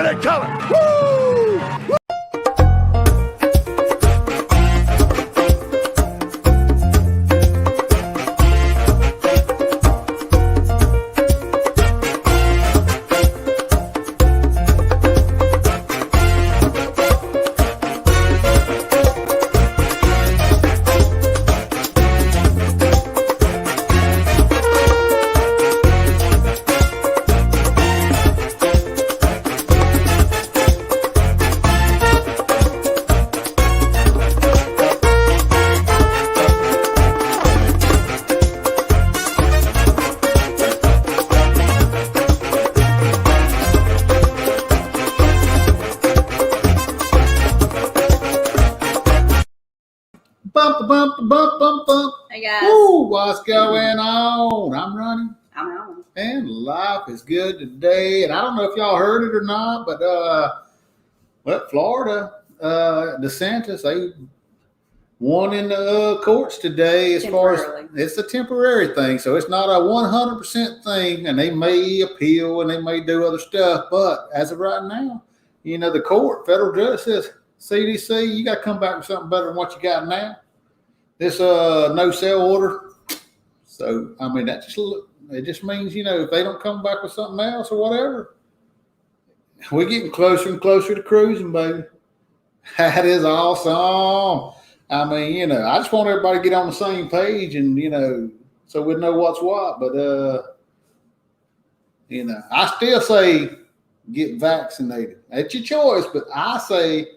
Look at that color. Woo! Bump. Hey guys. Woo, what's going on? I'm Ronnie. I'm Alan. And life is good today. And I don't know if y'all heard it or not, but Florida, DeSantis, they won in the courts today as far as it's a temporary thing. So it's not a 100% thing, and they may appeal and they may do other stuff. But as of right now, you know, the court, federal judge says, CDC, you got to come back with something better than what you got now. This no sale order. So, I mean, it just means, you know, if they don't come back with something else or whatever, we're getting closer and closer to cruising, baby. That is awesome. I mean, you know, I just want everybody to get on the same page and, you know, so we know what's what. But, you know, I still say get vaccinated. It's your choice, but I say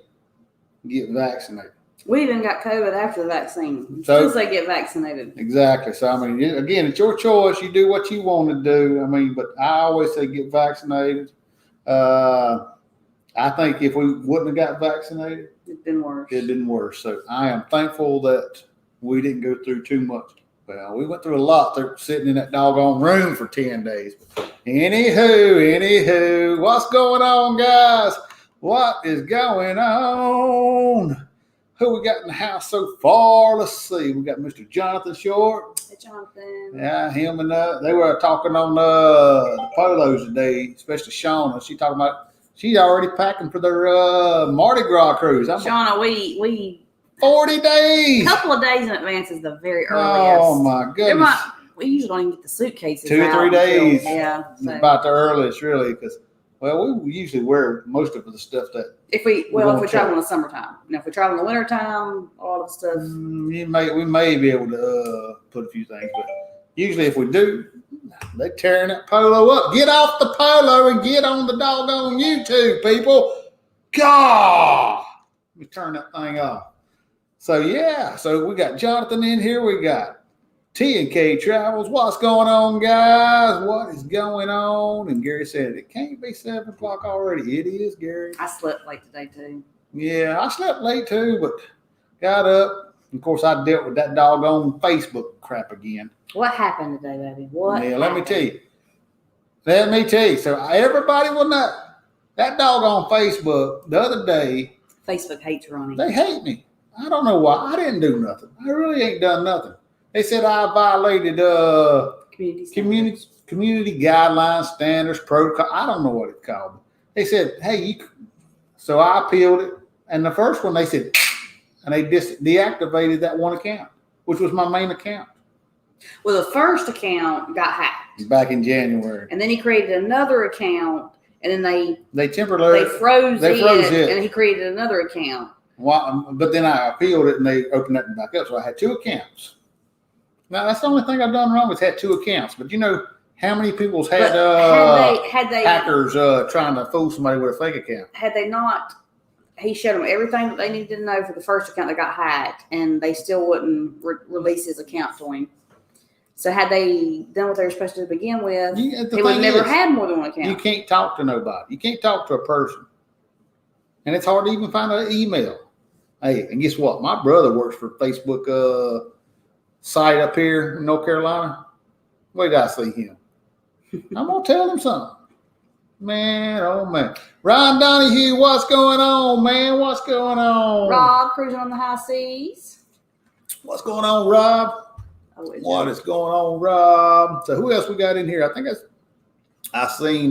get vaccinated. We even got COVID after the vaccine. So say get vaccinated. Exactly. So, I mean, again, it's your choice. You do what you want to do. I mean, but I always say get vaccinated. I think if we wouldn't have got vaccinated, it'd been worse. It'd been worse. So I am thankful that we didn't go through too much. Well, we went through a lot through sitting in that doggone room for 10 days. Anywho, what's going on, guys? What is going on? Who we got in the house so far? Let's see. We got Mr. Jonathan Short. Hey, Jonathan. Yeah, him and they were talking on the polos today, especially Shauna. She talking about she's already packing for their Mardi Gras cruise. Shauna, we 40 days. A couple of days in advance is the very earliest. Oh my goodness. We usually don't even get the suitcases 2 or 3 days. Yeah. So. About the earliest, really, because we usually wear most of the stuff that. If we travel in the summertime. Now, if we travel in the wintertime, all of the stuff. We may be able to put a few things, but usually if we do, they're tearing that polo up. Get off the polo and get on the doggone YouTube, people. God, let me turn that thing off. So yeah, so we got Jonathan in here. We got T&K Travels. What's going on, guys? What is going on? And Gary said, it can't be 7 o'clock already. It is, Gary. I slept late today, too. Yeah, I slept late, too, but got up. Of course, I dealt with that doggone Facebook crap again. What happened today, baby? What happened? Let me tell you. So everybody will know that doggone Facebook the other day. Facebook hates Ronnie. They hate me. I don't know why. I didn't do nothing. I really ain't done nothing. They said I violated community guidelines, standards, protocol. I don't know what it's called. They said, hey, so I appealed it. And the first one, they said, and they deactivated that one account, which was my main account. Well, the first account got hacked. Back in January. And then he created another account, and then they temporarily froze it, and he created another account. Well, but then I appealed it, and they opened that back up. So I had 2 accounts. Now, that's the only thing I've done wrong with had 2 accounts. But you know how many people's had hackers trying to fool somebody with a fake account? Had they not, he showed them everything that they needed to know for the first account that got hacked, and they still wouldn't release his account to him. So had they done what they were supposed to begin with, he would have never had more than one account. You can't talk to nobody. You can't talk to a person. And it's hard to even find an email. Hey, and guess what? My brother works for Facebook site up here in North Carolina. Wait till I see him. I'm going to tell him something. Man, oh man. Ryan Donahue, what's going on, man? What's going on? Rob, cruising on the high seas. What's going on, Rob? What is going on, Rob? So who else we got in here? I think I seen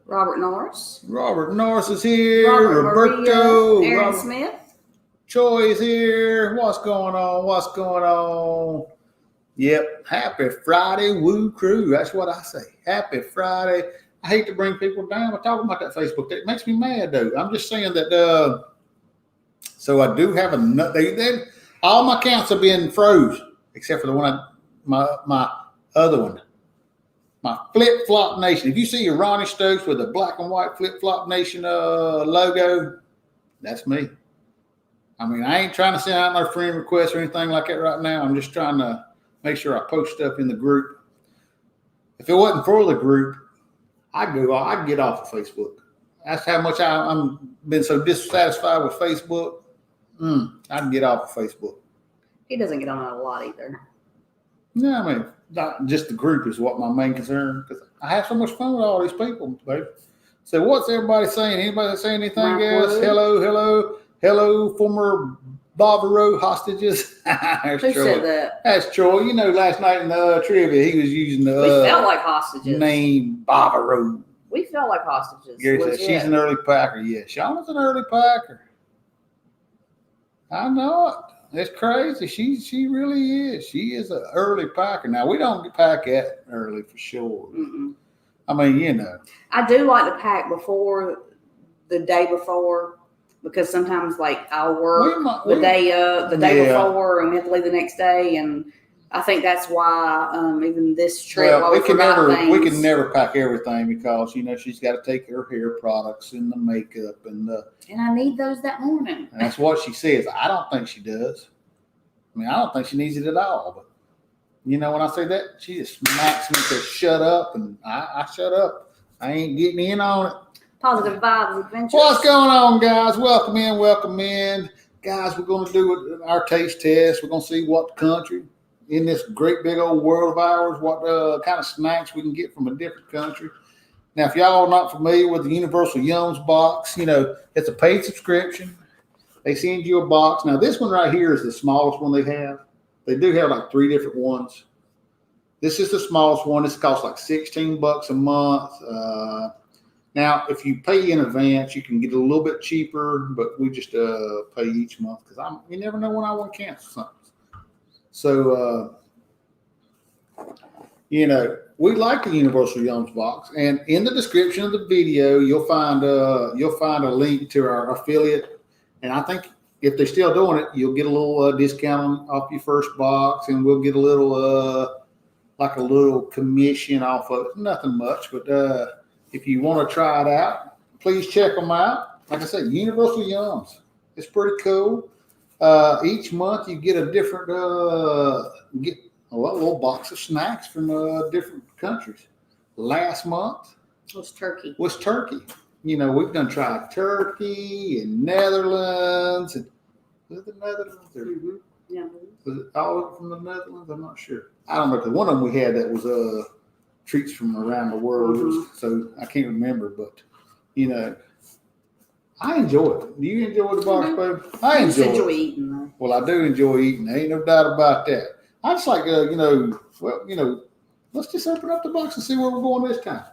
Robert Norris. Robert Norris is here. Robert Roberto. Maria, Aaron Robert Smith. Troy is here. What's going on? What's going on? Yep. Happy Friday, Woo Crew. That's what I say. Happy Friday. I hate to bring people down. We're talking about that Facebook. That makes me mad, though. I'm just saying that. So I do have all my accounts have been froze, except for the one my other one. My Flip Flop Nation. If you see a Ronnie Stokes with a black and white Flip Flop Nation logo, that's me. I mean, I ain't trying to send out no friend requests or anything like that right now. I'm just trying to make sure I post stuff in the group. If it wasn't for the group, I'd get off of Facebook. That's how much I'm been so dissatisfied with Facebook. I'd get off of Facebook. He doesn't get on it a lot either. No, I mean, not just the group is what my main concern, because I have so much fun with all these people, baby. So what's everybody saying? Anybody saying anything else? Wood. Hello, former Bavaro hostages. Who said that? That's Troy. You know, last night in the trivia, he was using the we felt like hostages. Name Bavaro. We felt like hostages. Gary said she's an early Packer. Yeah, Shauna's an early Packer. I know it. It's crazy. She really is. She is an early Packer. Now, we don't pack that early for sure. Mm-mm. I mean, you know. I do like to pack before the day before, because sometimes, like, I'll work the day before, and we have to leave the next day. And I think that's why even this trip, we can never pack everything, because you know she's got to take her hair products and the makeup and I need those that morning. That's what she says. I don't think she does. I mean, I don't think she needs it at all. But you know, when I say that, she just smacks me to shut up, and I shut up. I ain't getting in on it. Positive Vibes Adventures. What's going on, guys? Welcome in, guys. We're going to do our taste test. We're going to see what country in this great big old world of ours, what kind of snacks we can get from a different country. Now, if y'all are not familiar with the Universal Yums box, you know, it's a paid subscription. They send you a box. Now, this one right here is the smallest one they have. They do have like 3 different ones. This is the smallest one. This costs like $16 a month. Now, if you pay in advance, you can get it a little bit cheaper, but we just pay each month, because you never know when I want to cancel something. So, you know, we like the Universal Yums box, and in the description of the video, you'll find a link to our affiliate. And I think if they're still doing it, you'll get a little discount off your first box, and we'll get a little like a little commission off of it. Nothing much, but if you want to try it out, please check them out. Like I said, Universal Yums. It's pretty cool. Each month you get a different little box of snacks from different countries. Last month was turkey. You know, we've done tried Turkey and Netherlands. And was it the Netherlands? Yeah. Was it all from the Netherlands? I'm not sure. I don't know, because one of them we had that was treats from around the world. Mm-hmm. So I can't remember, but you know, I enjoy it. Do you enjoy the box, baby? I enjoy eating, though. Well, I do enjoy eating. There ain't no doubt about that. I just like, you know, let's just open up the box and see where we're going this time.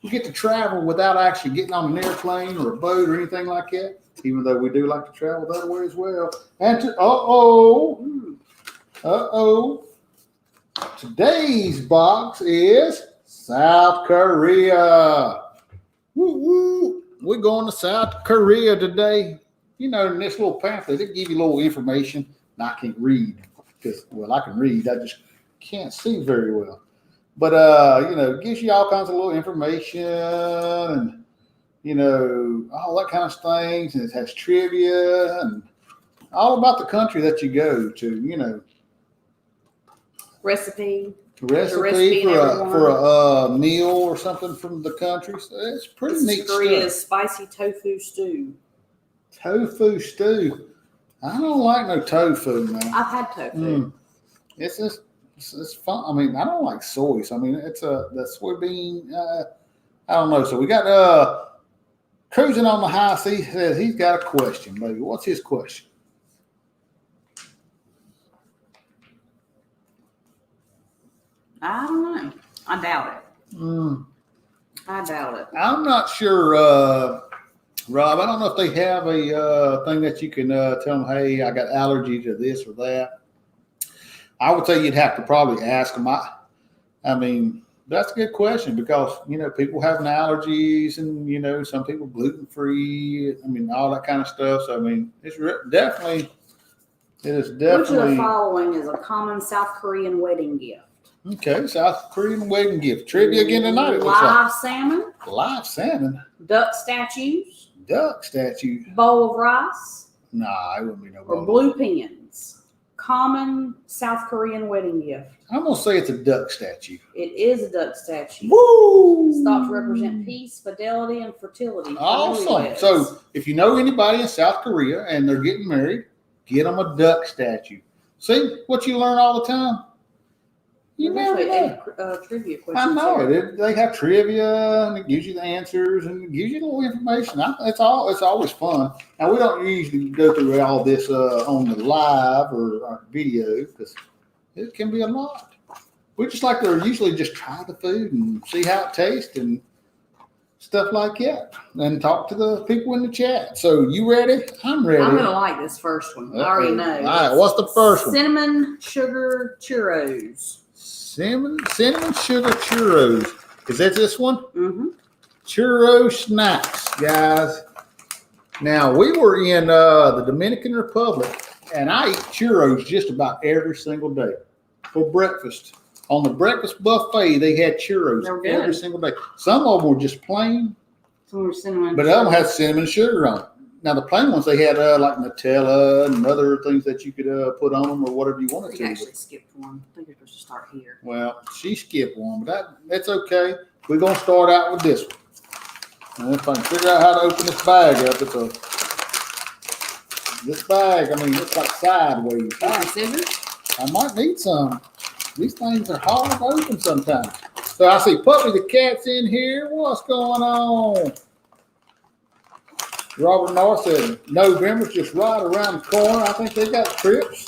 We get to travel without actually getting on an airplane or a boat or anything like that, even though we do like to travel that way as well. And today's box is South Korea. Woo-woo. We're going to South Korea today. You know, in this little pamphlet, they give you a little information. And I can't read because, well, I can read. I just can't see very well. But, you know, it gives you all kinds of little information and, you know, all that kind of things. And it has trivia and all about the country that you go to, you know. Recipe for a meal or something from the country. So it's pretty neat stuff. Korea's spicy tofu stew. Tofu stew. I don't like no tofu, man. I've had tofu. It's fun. I mean, I don't like soy. So I mean, it's the soybean. I don't know. So we got cruising on the high seas. Says he's got a question, baby. What's his question? I don't know. I doubt it. I doubt it. I'm not sure, Rob. I don't know if they have a thing that you can tell them, hey, I got allergy to this or that. I would say you'd have to probably ask them. I mean, that's a good question because, people having allergies and, some people gluten-free. I mean, all that kind of stuff. So, I mean, it is definitely. Which of the following is a common South Korean wedding gift? Okay, South Korean wedding gift. Trivia again tonight. Live salmon. Live salmon. Duck statues. Duck statue. Bowl of rice. Nah, it wouldn't be no bowl. Or blue pens. Common South Korean wedding gift. I'm going to say it's a duck statue. It is a duck statue. Woo! It's thought to represent peace, fidelity, and fertility. Awesome. So if you know anybody in South Korea and they're getting married, get them a duck statue. See what you learn all the time? You never know. Trivia questions. I know. They have trivia and it gives you the answers and it gives you a little information. It's always fun. Now, we don't usually go through all this on the live or video because it can be a lot. We just like to usually just try the food and see how it tastes and stuff like that and talk to the people in the chat. So you ready? I'm ready. I'm going to like this first one. I already know. All right. What's the first one? Cinnamon sugar churros. Cinnamon sugar churros. Is that this one? Mm-hmm. Churro snacks, guys. Now, we were in the Dominican Republic, and I eat churros just about every single day for breakfast. On the breakfast buffet, they had churros every single day. Some of them were just plain, Some were cinnamon, but other had cinnamon sugar on it. Now, the plain ones, they had like Nutella and other things that you could put on them or whatever you wanted to. You actually skipped one. I think you're supposed to start here. Well, she skipped one, but that's okay. We're going to start out with this one. And if I can figure out how to open this bag up, this bag, I mean, it's like sideways. Scissors? I might need some. These things are hard to open sometimes. So I see Puppy the cat's in here. What's going on? Robert North said November's just right around the corner. I think they got trips.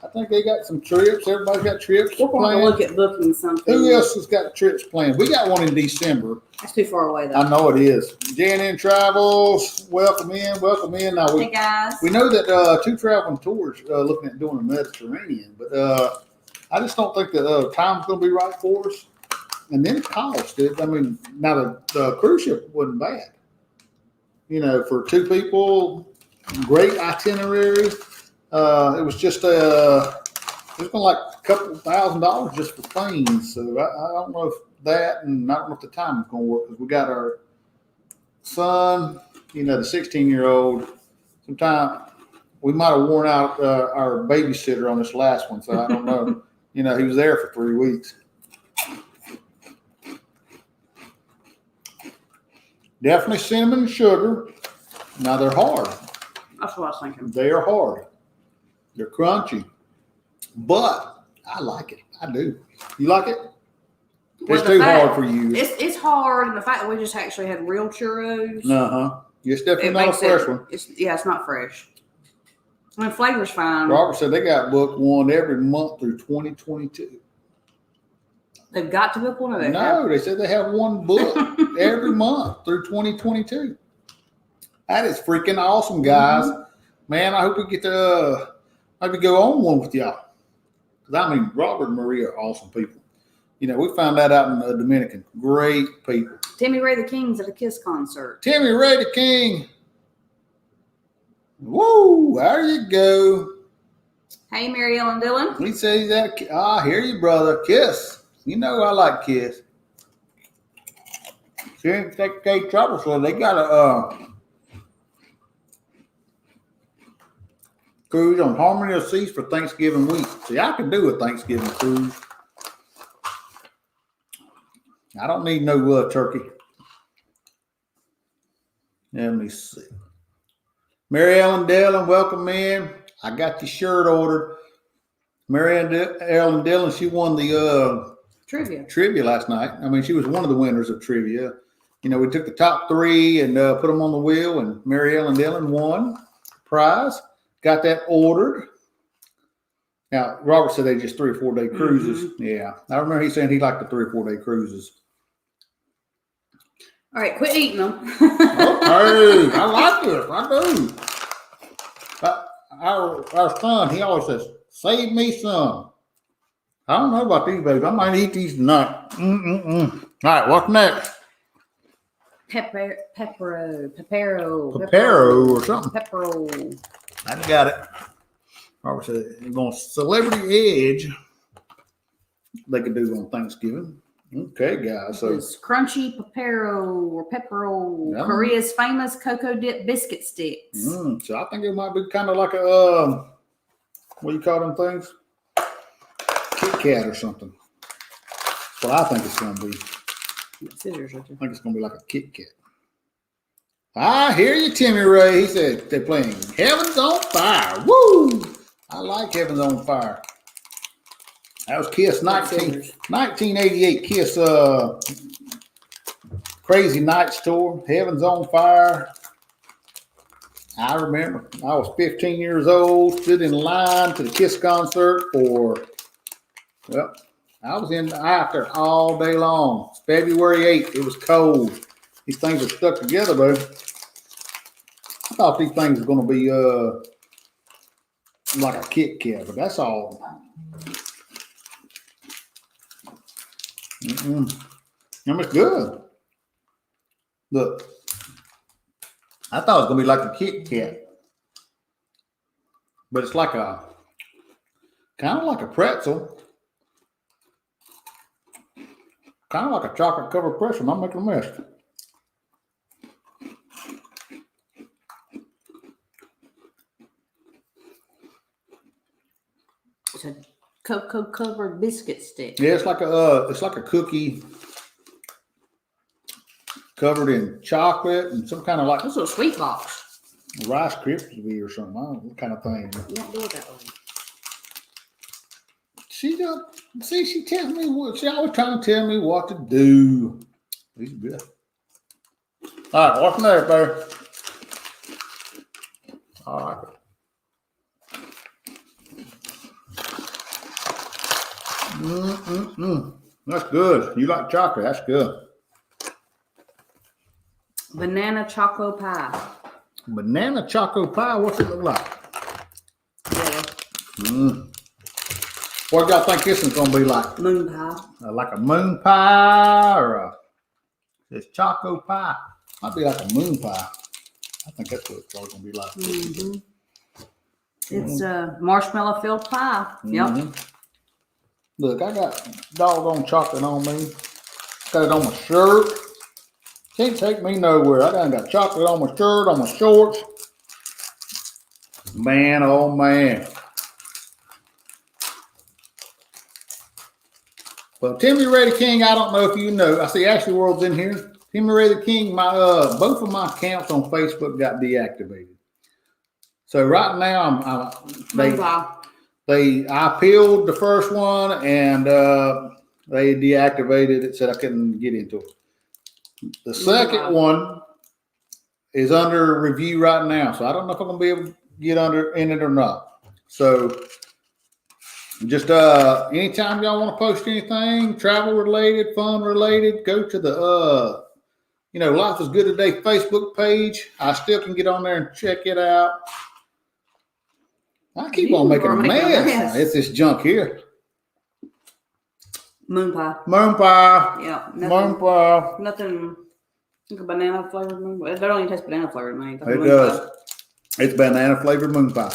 I think they got some trips. Everybody's got trips. We're going to look at booking something. Who else has got trips planned? We got one in December. That's too far away, though. I know it is. Jan in Travels, welcome in. Now, hey, guys. We know that 2 traveling tours looking at doing the Mediterranean, but I just don't think the time's going to be right for us. And then cost. I mean, now the cruise ship wasn't bad. For 2 people, great itinerary. It was just it was going like a couple $1,000 just for planes. So I don't know if that, and I don't know if the time is going to work because we got our son, the 16-year-old. Sometime we might have worn out our babysitter on this last one, so I don't know. He was there for 3 weeks. Definitely cinnamon and sugar. Now they're hard. That's what I was thinking. They are hard. They're crunchy. But I like it. I do. You like it? It's too hard for you. It's hard, and the fact that we just actually had real churros. Uh-huh. It's definitely not a fresh one. It's not fresh. I mean, flavor's fine. Robert said they got booked one every month through 2022. They've got to book one of them. No, they said they have one book every month through 2022. That is freaking awesome, guys. Mm-hmm. Man, I hope we get to maybe go on one with y'all. Because, I mean, Robert and Maria are awesome people. We found that out in the Dominican. Great people. Timmy Ray the King's at a Kiss concert. Timmy Ray the King. Woo, there you go. Hey, Mary Ellen Dillon. We say that. I hear you, brother. Kiss. I like Kiss. CK Trouble, so they got a cruise on Harmony of Seas for Thanksgiving week. See, I can do a Thanksgiving cruise. I don't need no turkey. Let me see. Mary Ellen Dillon, welcome in. I got your shirt ordered. Mary Ellen Dillon, she won the trivia last night. I mean, she was one of the winners of trivia. We took the top 3 and put them on the wheel, and Mary Ellen Dillon won the prize. Got that ordered. Now, Robert said they just 3 or 4 day cruises. Yeah. I remember he saying he liked the 3 or 4 day cruises. All right, quit eating them. Okay, I like this. I do. Our son, he always says, save me some. I don't know about these, baby. I might eat these tonight. All right, what's next? Pepero or something. Pepero. I got it. Robert said, you're going Celebrity Edge. They could do on Thanksgiving. Okay, guys. So it's crunchy pepero, Korea's famous cocoa dip biscuit sticks. So I think it might be kind of like a what do you call them things? Kit Kat or something. That's what I think it's going to be. Scissors, I think it's going to be like a Kit Kat. I hear you, Timmy Ray. He said they're playing Heaven's on Fire. Woo! I like Heaven's on Fire. That was Kiss 1988 Kiss Crazy Nights tour. Heaven's on Fire. I remember I was 15 years old, stood in line to the Kiss concert I was out there all day long. It's February 8th. It was cold. These things are stuck together, baby. I thought these things were going to be like a Kit Kat, but that's all. It's good. Look, I thought it was gonna be like a Kit Kat, but it's like a kind of like a pretzel, kind of like a chocolate covered pretzel. I'm making a mess. It's a cocoa covered biscuit stick. Yeah, it's like a cookie covered in chocolate and some kind of like this is a sweet box. Rice Krispies or something. I don't know what kind of thing. You don't do it that way. She tells me what she always trying to tell me what to do. These are good. All right, what's next, baby? All right. That's good. You like chocolate? That's good. Banana choco pie. Banana choco pie. What's it look like? Yeah. What do y'all think this is going to be like? Moon pie. Like a moon pie or it's choco pie? Might be like a moon pie. I think that's what it's probably going to be like. It's a marshmallow filled pie. Yep. Look, I got doggone chocolate on me. Got it on my shirt. Can't take me nowhere. I done got chocolate on my shirt, on my shorts. Man, oh man. Well, Timmy Ray the King, I don't know if you know. I see Ashley World's in here. Timmy Ray the King, both of my accounts on Facebook got deactivated. So right now I peeled the first one and they deactivated it, said I couldn't get into it. The second one is under review right now, so I don't know if I'm gonna be able to get in it or not. So just anytime y'all want to post anything travel related, fun related, go to the Life is Good Today Facebook page. I still can get on there and check it out. I keep on making a mess. It's this junk here. Moon pie. Yeah. Moon pie. Nothing. Like a banana flavored moon pie. It don't even taste banana flavored, man. It does. Pie. It's banana flavored moon pie.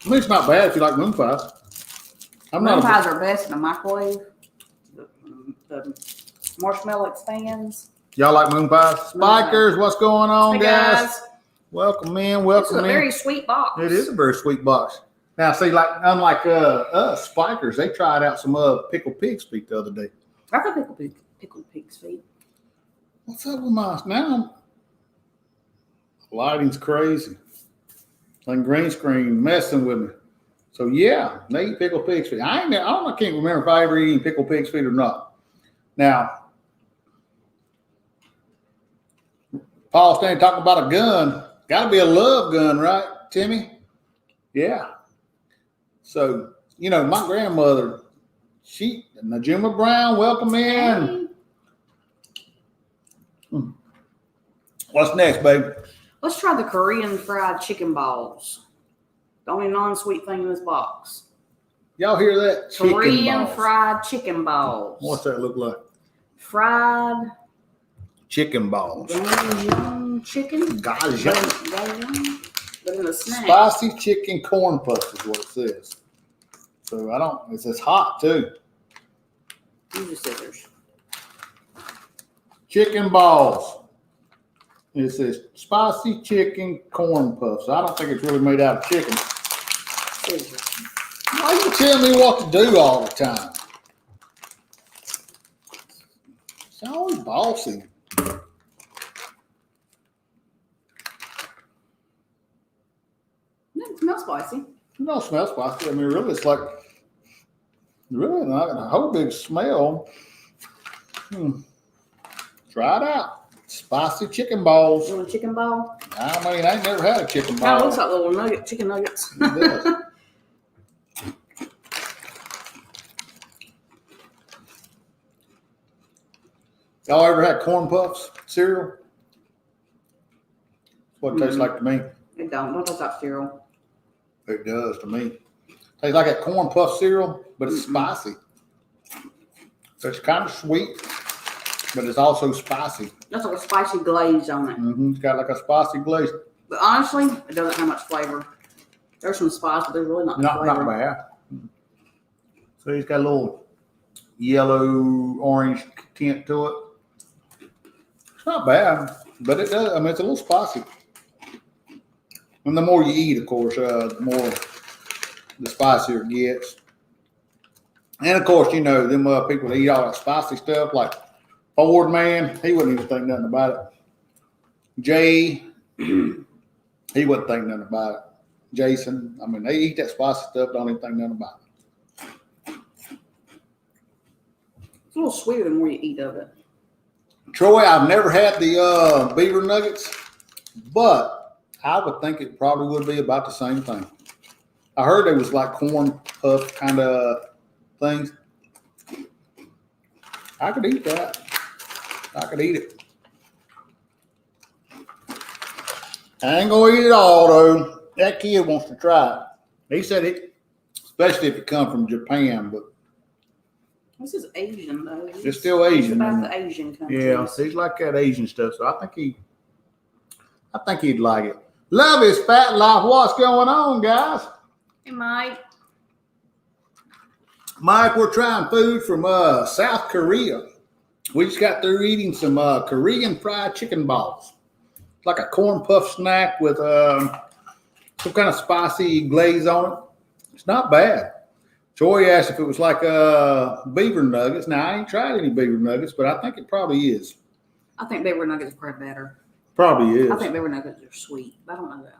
I mean, it's not bad if you like moon pies. Moon pies are best in the microwave. The marshmallow expands. Y'all like moon pies? Spikers, what's going on, guys? Welcome in. It's a very sweet box. It is a very sweet box. Now, see, unlike us, Spikers, they tried out some pickled pig's feet the other day. I got pickled pig's feet. What's up with my now? Lighting's crazy. Like green screen messing with me. So yeah, they eat pickled pig's feet. I can't remember if I ever eaten pickled pig's feet or not. Now, Paul Stanley talking about a gun. Got to be a love gun, right, Timmy? Yeah. So, you know, my grandmother, Najima Brown, welcome in. What's next, baby? Let's try the Korean fried chicken balls. The only non-sweet thing in this box. Y'all hear that? Korean fried chicken balls. What's that look like? Fried chicken balls. Gajang chicken? Gajang. But in a snack. Spicy chicken corn puffs is what it says. So it says hot too. Use the scissors. Chicken balls. It says spicy chicken corn puffs. I don't think it's really made out of chicken. Scissors. Why you tell me what to do all the time? It's always bossy. It smells spicy. It don't smell spicy. I mean, really, it's like really not a whole big smell. Try it out. Spicy chicken balls. You want a chicken ball? I mean, I ain't never had a chicken ball. Kind of looks like little chicken nuggets. It does. Y'all ever had corn puffs cereal? That's what it tastes like to me. It don't taste like cereal. It does to me. Tastes like that corn puff cereal, but it's spicy. So it's kind of sweet, but it's also spicy. That's like a spicy glaze on it. It's got like a spicy glaze. But honestly, it doesn't have much flavor. There's some spice, but there's really not much flavor. Not bad. So it's got a little yellow, orange tint to it. It's not bad, but it does. I mean, it's a little spicy. And the more you eat, of course, the spicier it gets. And of course, you know, them people that eat all that spicy stuff, like Ford man, he wouldn't even think nothing about it. Jay, he wouldn't think nothing about it. Jason, I mean, they eat that spicy stuff, don't even think nothing about it. It's a little sweeter the more you eat of it. Troy, I've never had the beaver nuggets, but I would think it probably would be about the same thing. I heard it was like corn puff kind of things. I could eat that. I could eat it. I ain't gonna eat it all though. That kid wants to try it. He said it, especially if it come from Japan, but this is Asian though. It's still Asian. It's about the Asian countries. Yeah, he's like that Asian stuff. So I think he'd like it. Love is fat life. What's going on, guys? Hey, Mike. Mike, we're trying food from South Korea. We just got through eating some Korean fried chicken balls. It's like a corn puff snack with some kind of spicy glaze on it. It's not bad. Troy asked if it was like beaver nuggets. Now, I ain't tried any beaver nuggets, but I think it probably is. I think beaver nuggets are probably better. Probably is. I think beaver nuggets are sweet. I don't know that.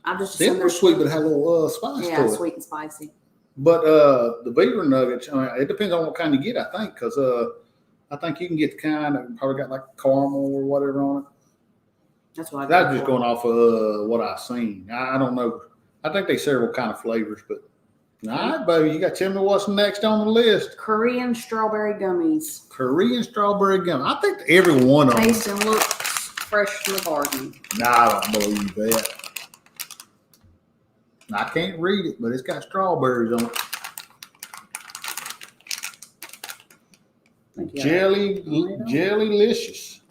I just they were sweet, but have a little spice to it. Yeah, sweet and spicy. But the beaver nuggets, I mean, it depends on what kind you get, I think, because I think you can get the kind that probably got like caramel or whatever on it. That's what That's just going off of what I've seen. I don't know. I think they several kind of flavors, but all right, baby, you got to tell me what's next on the list. Korean strawberry gummies. Korean strawberry gum. I think every one of them. Taste and looks fresh from the garden. Nah, I don't believe that. I can't read it, but it's got strawberries on it. Jellylicious.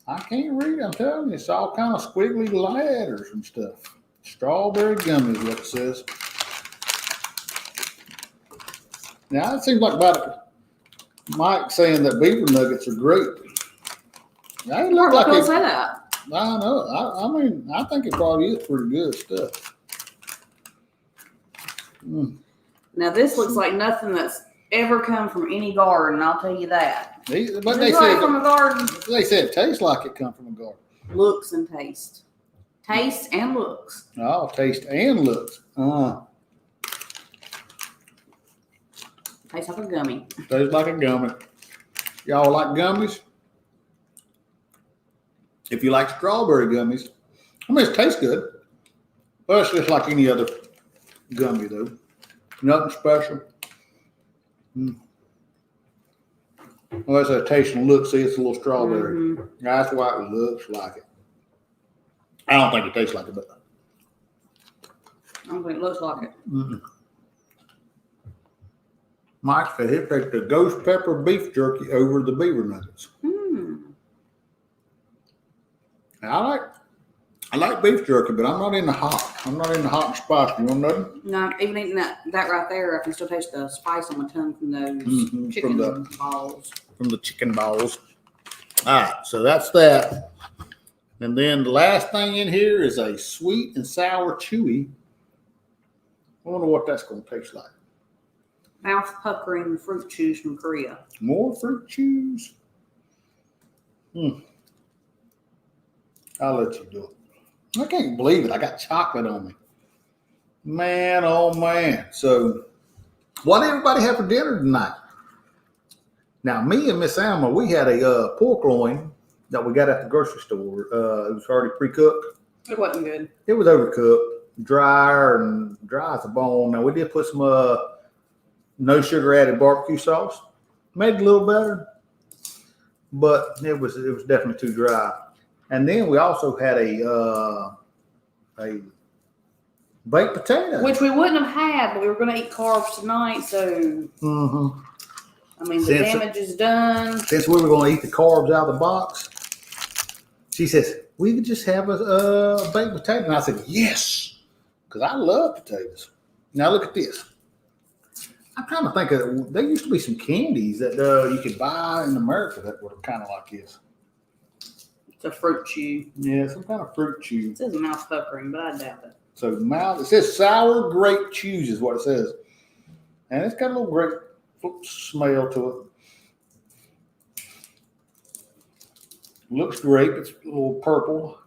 I can't read it. I'm telling you, it's all kind of squiggly letters and stuff. Strawberry gummies, what it says. Now, it seems like about Mike saying that beaver nuggets are great. They look like it. Say that. I know. I mean, I think it probably is pretty good stuff. Now, this looks like nothing that's ever come from any garden. I'll tell you that. But they said from a garden. They said it tastes like it come from a garden. Looks and taste. Taste and looks. Oh, taste and looks. Tastes like a gummy. Tastes like a gummy. Y'all like gummies? If you like strawberry gummies, I mean, it tastes good. Well, it's just like any other gummy, though. Nothing special. Well, that's a taste and look. See, it's a little strawberry. Mm-hmm. That's why it looks like it. I don't think it tastes like it, but I don't think it looks like it. Mm-mm. Mike said he'd take the ghost pepper beef jerky over the beaver nuggets. I like beef jerky, but I'm not in the hot. I'm not in the hot and spicy. You want nothing? No, even eating that right there, I can still taste the spice on my tongue from those chicken balls. From the chicken balls. All right, so that's that. And then the last thing in here is a sweet and sour chewy. I wonder what that's going to taste like. Mouth puckering fruit chews from Korea. More fruit chews. I'll let you do it. I can't believe it. I got chocolate on me. Man, oh man. So, what did everybody have for dinner tonight? Now, me and Miss Alma, we had a pork loin that we got at the grocery store. It was already pre-cooked. It wasn't good. It was overcooked, dry as a bone. Now, we did put some no sugar added barbecue sauce. Made it a little better, but it was definitely too dry. And then we also had a baked potato, which we wouldn't have had, but we were going to eat carbs tonight. So, I mean, the damage is done. Since we were going to eat the carbs out of the box, she says we could just have a baked potato, and I said yes, because I love potatoes. Now look at this. I'm trying to think of. There used to be some candies that you could buy in America that were kind of like this. It's a fruit chew. Yeah, some kind of fruit chew. It says mouth puckering, but I doubt it. So it says sour grape chews is what it says. And it's got a little grape smell to it. Looks grape. It's a little purple.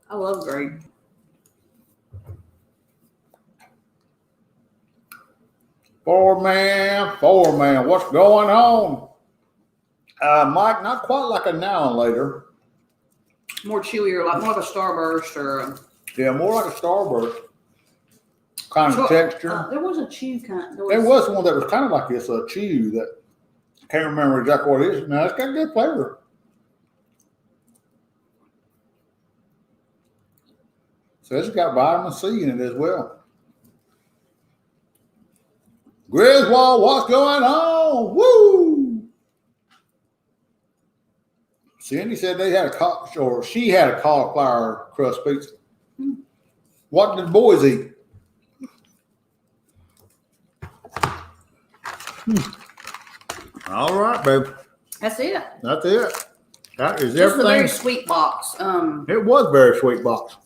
I love grape. Four man, what's going on? Mike, not quite like a now and later. More chewier, like more of a Starburst or yeah, more like a Starburst kind of texture. There was a chew kind. There was one that was kind of like this, a chew that I can't remember exactly what it is. Now it's got good flavor. So it's got vitamin C in it as well. Griswold, what's going on? Woo! Cindy said she had a cauliflower crust pizza. What did the boys eat? All right, babe. That's it. That's it. That is just everything. A very sweet box. It was a very sweet box.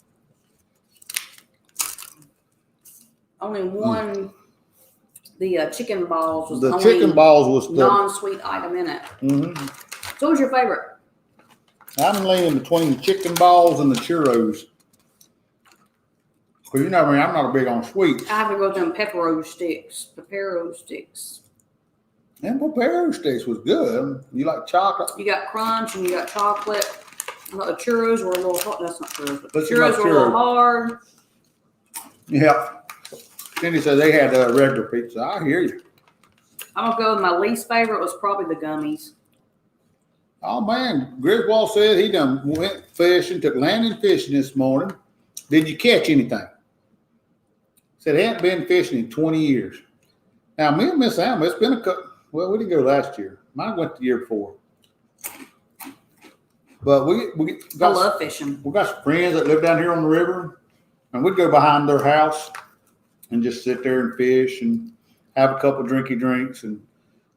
Only one. The chicken balls was the chicken balls was the non-sweet item in it. So, what was your favorite? I'm leaning between the chicken balls and the churros. Because you know what I mean, I'm not big on sweets. I have to go to them pepero sticks. And pepero sticks was good. You like chocolate? You got crunch and you got chocolate. The churros were a little hard. That's not churros, but the churros were a little hard. Yeah. Cindy said they had regular pizza. I hear you. I'm going to go with my least favorite was probably the gummies. Oh, man. Griswold said he done went fishing, took landing fishing this morning. Did you catch anything? Said he hadn't been fishing in 20 years. Now, me and Miss Alma, it's been a couple. Well, we didn't go last year. Mine went the year before. But I love fishing. We got some friends that live down here on the river, and we'd go behind their house and just sit there and fish and have a couple drinky drinks and,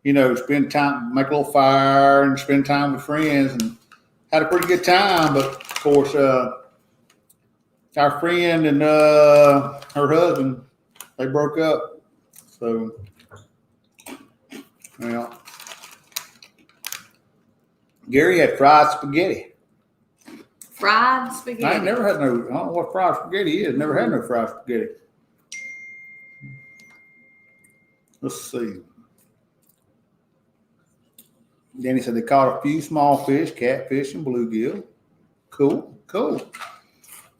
you know, spend time, make a little fire and spend time with friends, and had a pretty good time. But of course, our friend and her husband, they broke up. So, well, Gary had fried spaghetti. Fried spaghetti? I ain't never had no, I don't know what fried spaghetti is. Never had no fried spaghetti. Let's see. Then he said they caught a few small fish, catfish, and bluegill. Cool.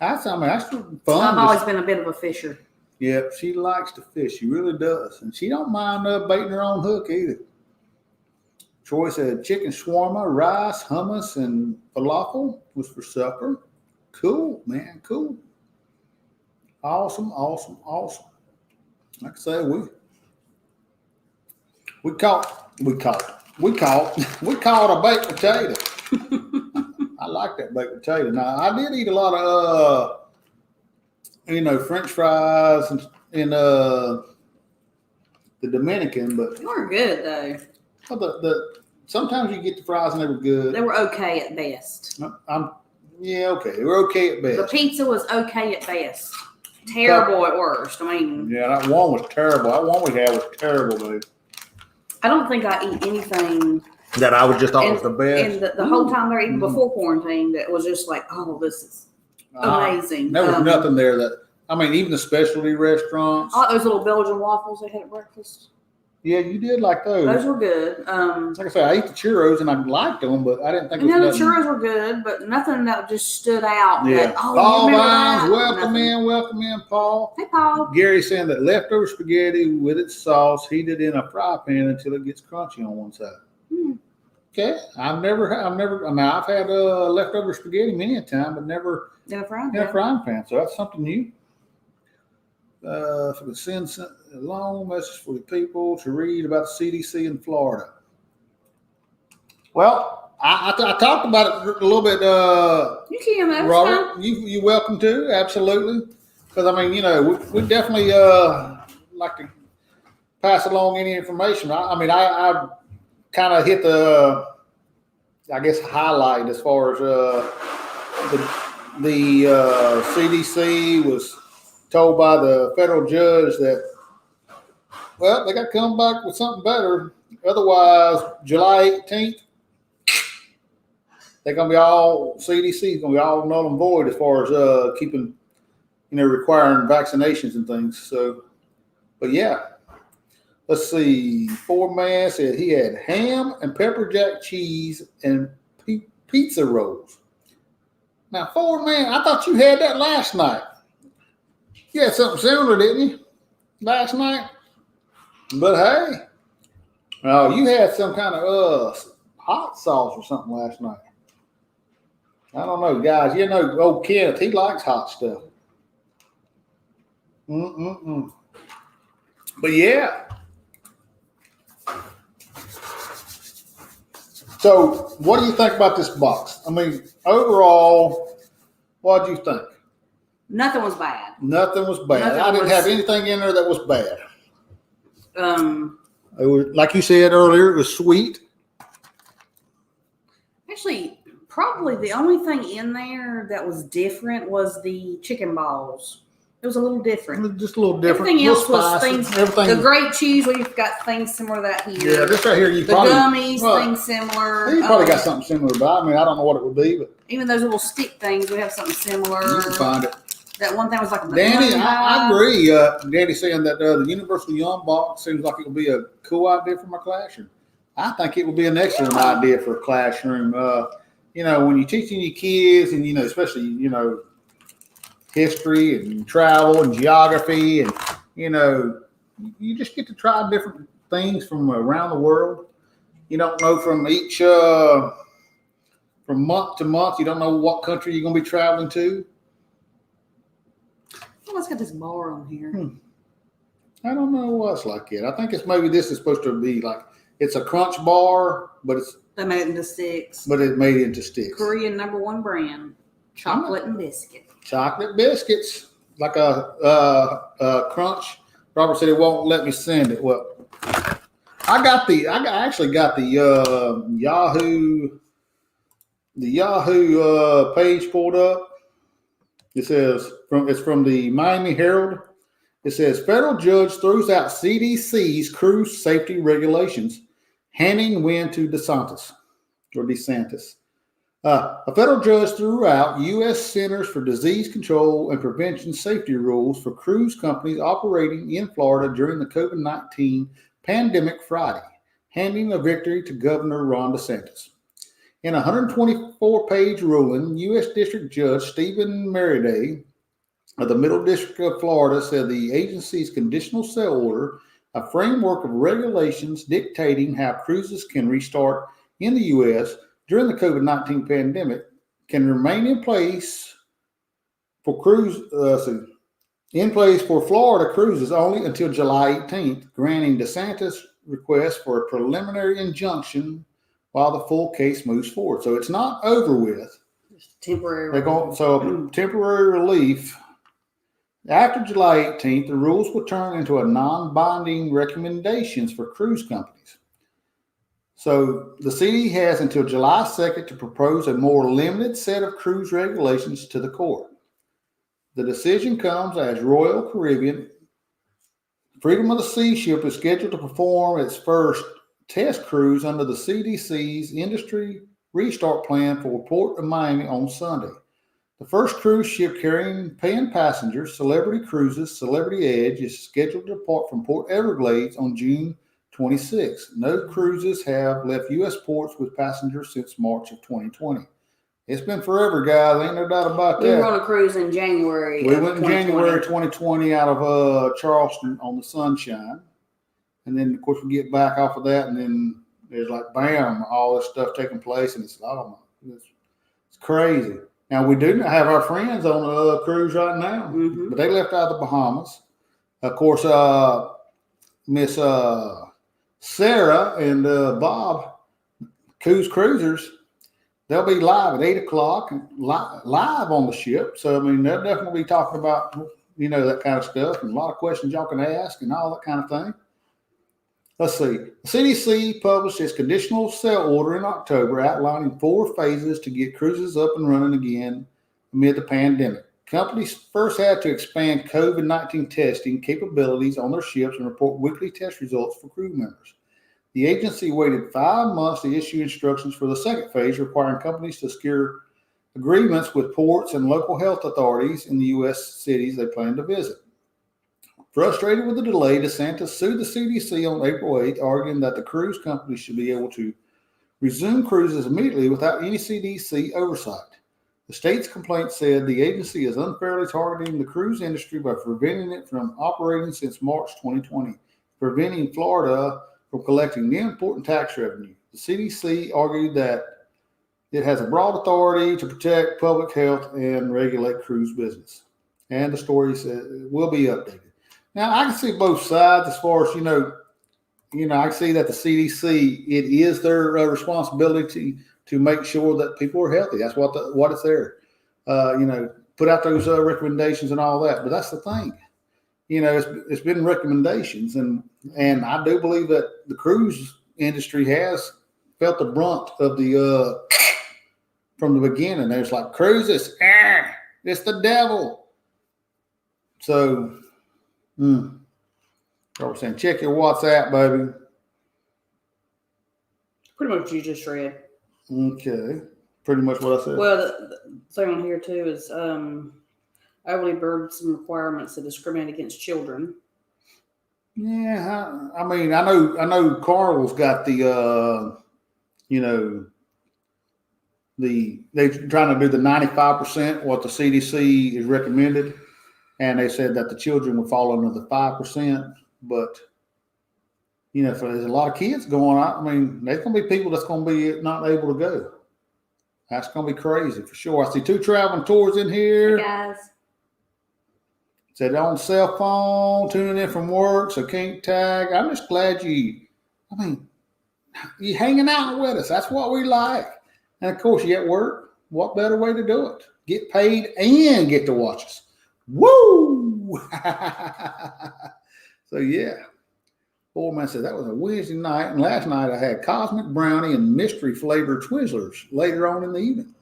That's fun. I've always been a bit of a fisher. Yeah, she likes to fish. She really does. And she don't mind baiting her own hook either. Troy said chicken shawarma, rice, hummus, and falafel was for supper. Cool, man. Cool. Awesome. Like I say, we caught a baked potato. I like that baked potato. Now I did eat a lot of French fries in the Dominican, but they were good though. Sometimes you get the fries and they were good. They were okay at best. Okay. They were okay at best. The pizza was okay at best. Terrible at worst. I mean, yeah, that one was terrible. That one we had was terrible, dude. I don't think I eat anything that I was just thought was the best. And the whole time there, even before quarantine, that was just like, oh, this is amazing. There was nothing there even the specialty restaurants. All those little Belgian waffles they had at breakfast. Yeah, you did like those. Those were good. Like I said, I ate the churros and I liked them, but I didn't think. The churros were good, but nothing that just stood out. Yeah. That, Paul Vines, welcome in, Paul. Hey, Paul. Gary saying that leftover spaghetti with its sauce heated in a fry pan until it gets crunchy on one side. Okay, I've had leftover spaghetti many a time, but never in a frying pan. So that's something new. If we send a long message for the people to read about the CDC in Florida. Well, I talked about it a little bit. You can, Robert. You welcome to, absolutely. Because we definitely like to pass along any information. I kind of hit the highlight as far as the CDC was told by the federal judge that, well, they got to come back with something better. Otherwise, July 18th, they're going to be CDC is going to be all null and void as far as keeping, requiring vaccinations and things. So, but yeah. Let's see. Four Man said he had ham and pepper jack cheese and pizza rolls. Now, Four Man, I thought you had that last night. You had something similar, didn't you? Last night? But hey, you had some kind of hot sauce or something last night. I don't know, guys. Old Kenneth, he likes hot stuff. But yeah. So, what do you think about this box? Overall, what do you think? Nothing was bad. I didn't have anything in there that was bad. It was, like you said earlier, it was sweet. Actually, probably the only thing in there that was different was the chicken balls. It was a little different. Just a little different. Everything else was things. The grape cheese, we've got things similar to that here. Yeah, this right here, gummies, things similar. You probably got something similar, but I don't know what it would be. But even those little stick things, we have something similar. You can find it. That one thing was like a Danny, I agree. Danny saying that the Universal Young box seems like it would be a cool idea for my classroom. I think it would be an excellent idea for a classroom. When you're teaching your kids, and especially history and travel and geography, and you just get to try different things from around the world. You don't know from each from month to month. You don't know what country you're going to be traveling to. Oh, it's got this bar on here. I don't know what's like it. I think this is supposed to be like it's a crunch bar, but they made it into sticks. But it made it into sticks. Korean #1 brand, chocolate and biscuit. Chocolate biscuits, like a crunch. Robert said he won't let me send it. Well, I actually got the Yahoo page pulled up. It says it's from the Miami Herald. It says federal judge throws out CDC's cruise safety regulations, handing win to DeSantis. A federal judge threw out U.S. Centers for Disease Control and Prevention safety rules for cruise companies operating in Florida during the COVID-19 pandemic Friday, handing a victory to Governor Ron DeSantis. In a 124-page ruling, U.S. District Judge Stephen Merriday of the Middle District of Florida said the agency's conditional sale order, a framework of regulations dictating how cruises can restart in the U.S. during the COVID-19 pandemic, can remain in place for Florida cruises only until July 18th, granting DeSantis' request for a preliminary injunction while the full case moves forward. So it's not over with. It's temporary. Temporary relief. After July 18th, the rules will turn into a non-binding recommendations for cruise companies. So the city has until July 2nd to propose a more limited set of cruise regulations to the court. The decision comes as Royal Caribbean Freedom of the Sea ship is scheduled to perform its first test cruise under the CDC's industry restart plan for Port of Miami on Sunday. The first cruise ship carrying paying passengers, Celebrity Cruises, Celebrity Edge, is scheduled to depart from Port Everglades on June 26. No cruises have left U.S. ports with passengers since March of 2020. It's been forever, guys. Ain't no doubt about that. We were on a cruise in January. We went in January 2020 out of Charleston on the Sunshine. And then, of course, we get back off of that, and then there's like, bam, all this stuff taking place. And it's crazy. Now, we do have our friends on a cruise right now, but they left out of the Bahamas. Of course, Miss Sarah and Bob, Coos Cruisers, they'll be live at 8 o'clock, live on the ship. So, I mean, they'll definitely be talking about, that kind of stuff and a lot of questions y'all can ask and all that kind of thing. Let's see. The CDC published its conditional sale order in October outlining 4 phases to get cruises up and running again amid the pandemic. Companies first had to expand COVID-19 testing capabilities on their ships and report weekly test results for crew members. The agency waited 5 months to issue instructions for the second phase, requiring companies to secure agreements with ports and local health authorities in the U.S. cities they plan to visit. Frustrated with the delay, DeSantis sued the CDC on April 8th, arguing that the cruise companies should be able to resume cruises immediately without any CDC oversight. The state's complaint said the agency is unfairly targeting the cruise industry by preventing it from operating since March 2020, preventing Florida from collecting the important tax revenue. The CDC argued that it has a broad authority to protect public health and regulate cruise business. And the story will be updated. Now, I can see both sides as far as, I see that the CDC, it is their responsibility to make sure that people are healthy. That's what it's there. Put out those recommendations and all that. But that's the thing. It's been recommendations. And I do believe that the cruise industry has felt the brunt of from the beginning. There's like cruises, it's the devil. So, I was saying, check your WhatsApp, baby. Pretty much you just read. Okay. Pretty much what I said. Well, the thing on here, too, is overly burdensome requirements that discriminate against children. Yeah. I mean, I know Carnival's got they're trying to do the 95%, what the CDC is recommended. And they said that the children would fall under the 5%. But, if there's a lot of kids going out, I mean, there's going to be people that's going to be not able to go. That's going to be crazy for sure. I see 2 traveling tours in here. Hey, guys. Said on cell phone, tuning in from work, so can't tag. I'm just glad you hanging out with us. That's what we like. And, of course, you at work. What better way to do it? Get paid and get to watch us. Woo! So, yeah. Old man said that was a Wednesday night, and last night I had cosmic brownie and mystery flavored Twizzlers later on in the evening.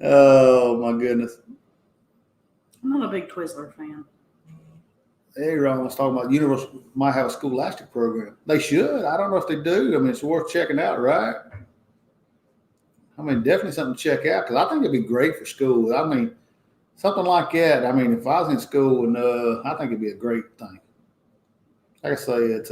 Oh, my goodness. I'm not a big Twizzler fan. Hey, Ron was talking about Universal might have a scholastic program. They should. I don't know if they do. I mean, it's worth checking out, right? I mean, definitely something to check out because I think it'd be great for school. I mean, something like that. I mean, if I was in school, and I think it'd be a great thing. Like I say, it's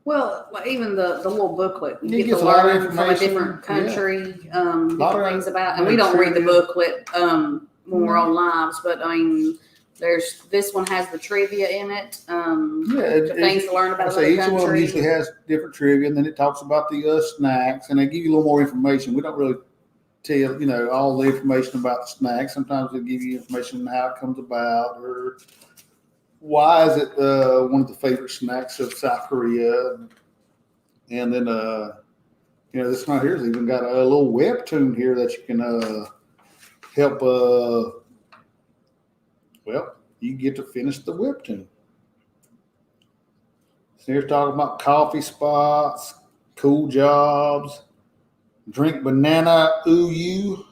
Well, Well, even the little booklet, you get gets to a lot of learn from a information. different country, different things about, and yeah, we don't read the trivia. booklet when we're on lives, but I mean, this one has the trivia in it, the things to learn about each another one country. usually has different trivia, and then it talks about the snacks, and they give you a little more information. We don't really tell all the information about the snacks. Sometimes they give you information on how it comes about, or why is it one of the favorite snacks of South Korea, and then this one here has even got a little webtoon here that you can help. You get to finish the webtoon. So here's talking about coffee spots, cool jobs, drink banana uyu,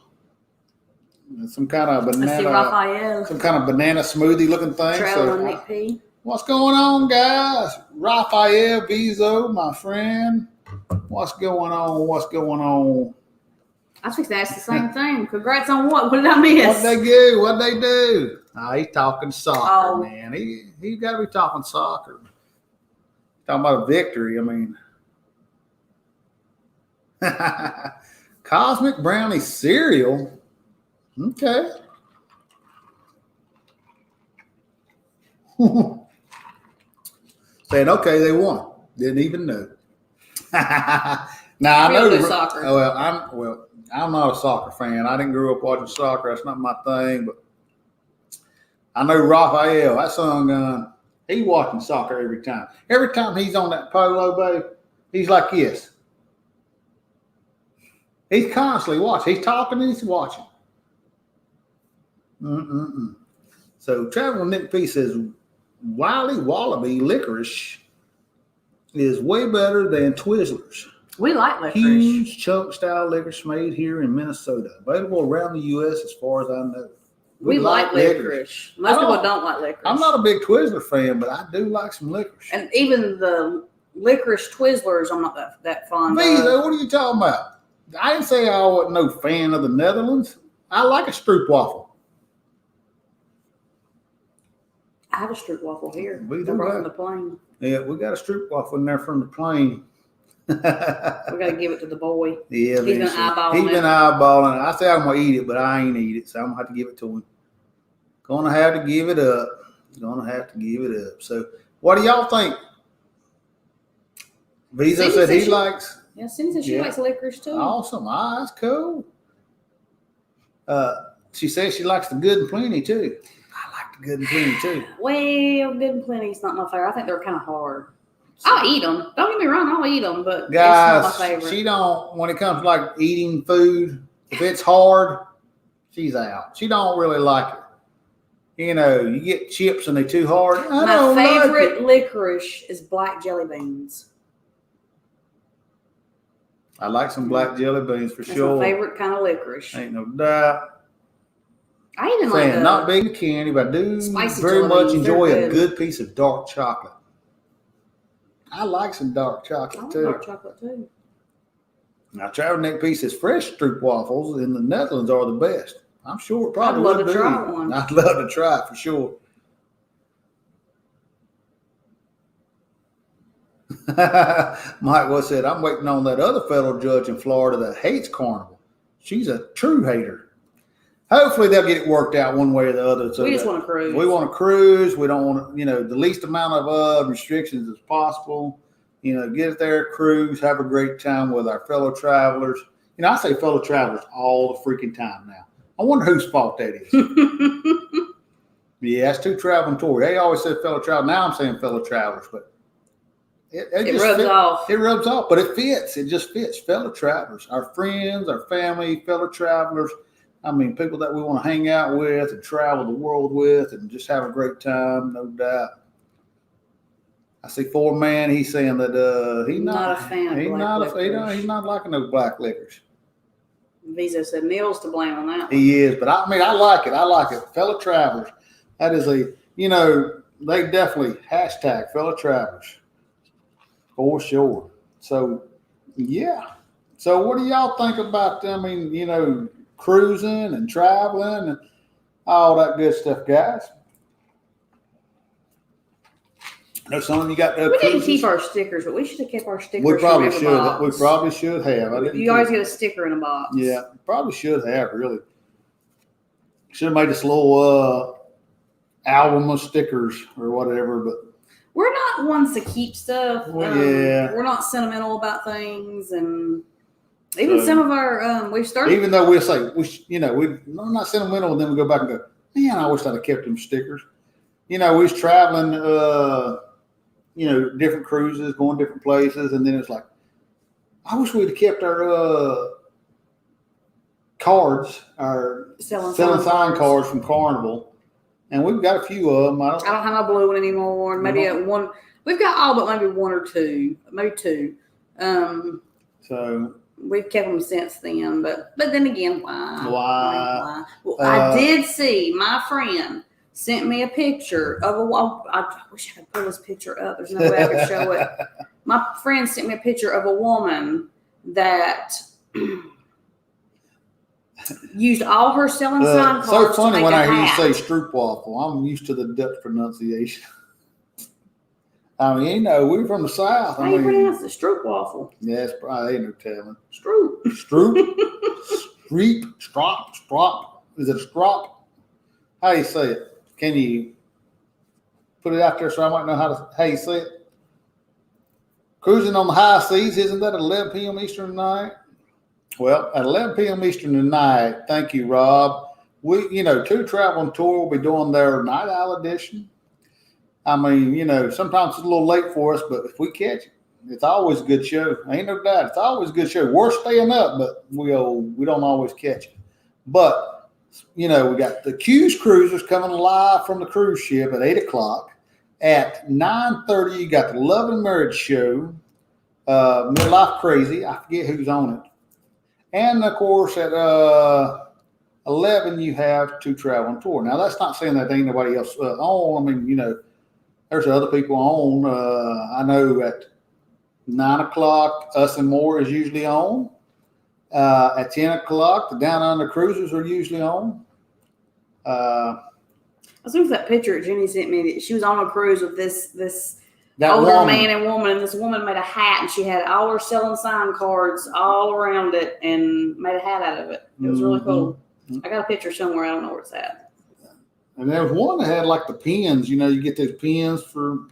some kind of banana, some kind of banana smoothie looking thing. Traveling Nite. What's going on, guys? Raphael Vizo, my friend. What's going on? What's going on? I think that's the same thing. Congrats on what? What did I miss? What'd they do? He's talking soccer, man. He got to be talking soccer. Talking about a victory. I mean, Cosmic Brownie cereal. Okay. Saying okay, they won. Didn't even know. Now I know soccer. I'm not a soccer fan. I didn't grow up watching soccer. That's not my thing. But I know Raphael. That son, he's watching soccer every time. Every time he's on that polo, babe, he's like this. He's constantly watching. He's talking and he's watching. So Traveling Nick P says, Wiley Wallaby licorice is way better than Twizzlers. We like licorice. Huge chunk style licorice made here in Minnesota. Available around the U.S. as far as I know. We like licorice. Most people don't like licorice. I'm not a big Twizzler fan, but I do like some licorice. And even the licorice Twizzlers, I'm not that fond of. What are you talking about? I didn't say I wasn't no fan of the Netherlands. I like a stroopwafel. I have a stroopwafel here. We do from the plane. Yeah, we got a stroopwafel in there from the plane. We got to give it to the boy. Yeah, he's been eyeballing it. He's been eyeballing it. I say I'm going to eat it, but I ain't eat it, so I'm going to have to give it to him. Gonna have to give it up. So, what do y'all think? Visa said he likes. Yeah, Cindy said she likes licorice too. Awesome. That's cool. She says she likes the Good and Plenty too. I like the Good and Plenty too. Well, Good and Plenty is not my favorite. I think they're kind of hard. I'll eat them. Don't get me wrong. I'll eat them, but guys, it's not my favorite. She don't. When it comes to like eating food, if it's hard, she's out. She don't really like it. You get chips and they're too hard. My favorite licorice is black jelly beans. I like some black jelly beans for That's sure. My favorite kind of licorice. Ain't no doubt. I even like not big candy, but I do very much enjoy a good piece of dark chocolate. I like some dark chocolate too. Dark chocolate too. Now, Traveling Nick P says fresh stroopwafels in the Netherlands are the best. I'm sure it probably would be. I'd love to try one. I'd love to try it for sure. Mike said, I'm waiting on that other federal judge in Florida that hates Carnival. She's a true hater. Hopefully they'll get it worked out one way or the other. So we just want to cruise. We want to cruise. We don't want to, the least amount of restrictions as possible. Get it there, cruise, have a great time with our fellow travelers. I say fellow travelers all the freaking time now. I wonder whose fault that is. Yeah, that's two traveling tours. They always said fellow travelers. Now I'm saying fellow travelers, but it rubs off. It rubs off, but it fits. It just fits. Fellow travelers, our friends, our family, fellow travelers. I mean, people that we want to hang out with and travel the world with and just have a great time, no doubt. I see Four-Man. He's saying that he's not a fan of black licorice. He's not liking no black licorice. Visa said Mills to blame on that. He is, but I like it. I like it. Fellow travelers. That is they definitely hashtag fellow travelers for sure. So, yeah. So, what do y'all think about, cruising and traveling and all that good stuff, guys? No, some of you got. We didn't keep our stickers, but we should have kept our stickers. We probably should. We probably should have. You always get a sticker in a box. Yeah, probably should have. Really, should have made this little album of stickers or whatever. But we're not ones to keep stuff. Well, yeah, we're not sentimental about things, and even some of our we've started. Even though we'll say we're not sentimental, and then we go back and go, man, I wish I'd have kept them stickers. We was traveling. Different cruises, going different places, and then it's like, I wish we'd have kept our cards, our selling sign cards from Carnival, and we've got a few of them. I don't have my blue one anymore. Maybe one. We've got all but maybe one or two, maybe two. So we've kept them since then, but then again, why? Well, I did see my friend sent me a picture of a wall. I wish I could pull this picture up. There's no way I could show it. My friend sent me a picture of a woman that used all her selling sign cards. So funny when I hear you say hat. stroopwafel. I'm used to the Dutch pronunciation. I mean, we're from the South. How you pronounce it? Stroopwafel. Yeah, it's probably ain't no telling. Stroop. Streep, strop. Is it a strop? How do you say it? Can you put it out there so I might know how you say it? Cruising on the high seas, isn't that at 11 p.m. Eastern tonight? Well, at 11 p.m. Eastern tonight, thank you, Rob. We, Two Traveling Tour will be doing their Night Owl edition. I mean, sometimes it's a little late for us, but if we catch it, it's always a good show. Ain't no doubt. It's always a good show. We're staying up, but we don't always catch it. But we got the Q's Cruisers coming live from the cruise ship at 8 o'clock. At 9:30, you got the Love and Marriage Show, Midlife Crazy. I forget who's on it. And, of course, at 11, you have Two Traveling Tour. Now, that's not saying that ain't nobody else on. I mean, there's other people on. I know at 9 o'clock, Us and More is usually on. At 10 o'clock, the Down Under Cruisers are usually on. I was looking for that picture Jenny sent me. That she was on a cruise with this older man and woman, and this woman made a hat, and she had all her selling sign cards all around it and made a hat out of it. It was really cool. I got a picture somewhere. I don't know where it's at. And there was one that had like the pins. You get those pins for.